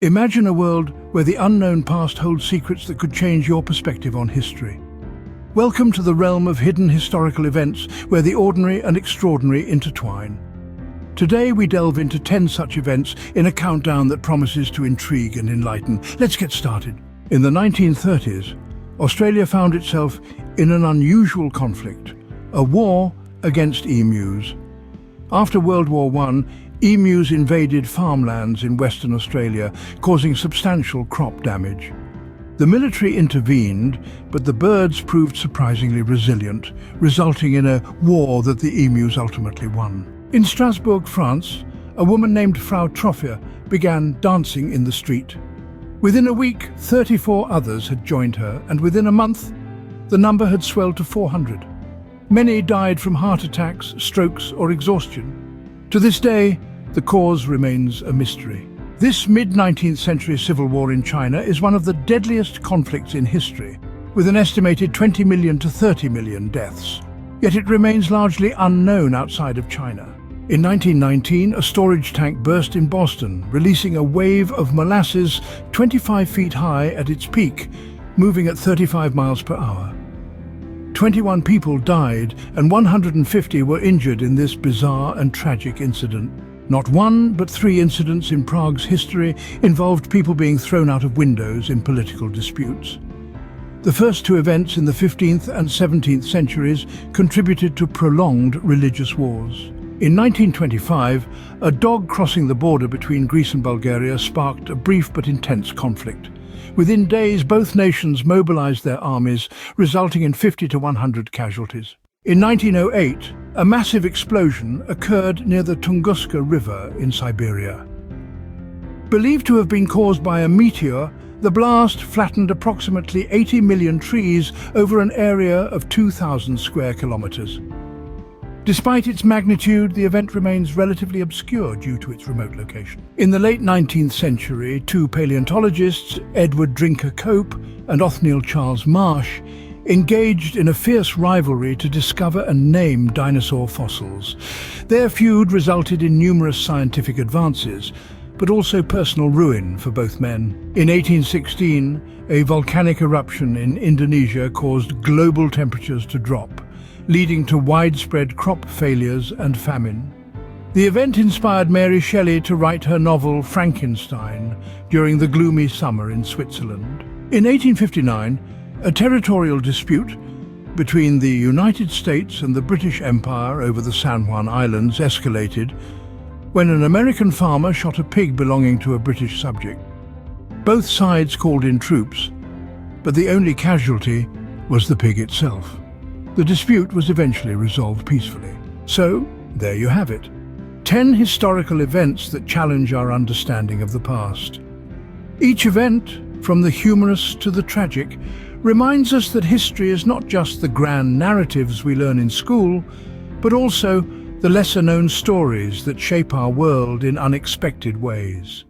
Imagine a world where the unknown past holds secrets that could change your perspective on history. Welcome to the realm of hidden historical events where the ordinary and extraordinary intertwine. Today we delve into 10 such events in a countdown that promises to intrigue and enlighten. Let's get started. In the 1930s, Australia found itself in an unusual conflict, a war against emus. After World War I, emus invaded farmlands in Western Australia, causing substantial crop damage. The military intervened, but the birds proved surprisingly resilient, resulting in a war that the emus ultimately won. In Strasbourg, France, a woman named Frau Troffer began dancing in the street. Within a week, 34 others had joined her, and within a month, the number had swelled to 400. Many died from heart attacks, strokes, or exhaustion. To this day, the cause remains a mystery. This mid-19th century civil war in China is one of the deadliest conflicts in history, with an estimated 20 million to 30 million deaths. Yet it remains largely unknown outside of China. In 1919, a storage tank burst in Boston, releasing a wave of molasses 25 feet high at its peak, moving at 35 miles per hour. 21 people died and 150 were injured in this bizarre and tragic incident. Not one, but 3 incidents in Prague's history involved people being thrown out of windows in political disputes. The first 2 events in the 15th and 17th centuries contributed to prolonged religious wars. In 1925, a dog crossing the border between Greece and Bulgaria sparked a brief but intense conflict. Within days, both nations mobilized their armies, resulting in 50 to 100 casualties. In 1908, a massive explosion occurred near the Tunguska River in Siberia. Believed to have been caused by a meteor, the blast flattened approximately 80 million trees over an area of 2,000 square kilometers. Despite its magnitude, the event remains relatively obscure due to its remote location. In the late 19th century, 2 paleontologists, Edward Drinker Cope and Othniel Charles Marsh, engaged in a fierce rivalry to discover and name dinosaur fossils. Their feud resulted in numerous scientific advances, but also personal ruin for both men. In 1816, a volcanic eruption in Indonesia caused global temperatures to drop, leading to widespread crop failures and famine. The event inspired Mary Shelley to write her novel Frankenstein during the gloomy summer in Switzerland. In 1859, a territorial dispute between the United States and the British Empire over the San Juan Islands escalated when an American farmer shot a pig belonging to a British subject. Both sides called in troops, but the only casualty was the pig itself. The dispute was eventually resolved peacefully. So, there you have it. 10 historical events that challenge our understanding of the past. Each event, from the humorous to the tragic, reminds us that history is not just the grand narratives we learn in school, but also the lesser-known stories that shape our world in unexpected ways.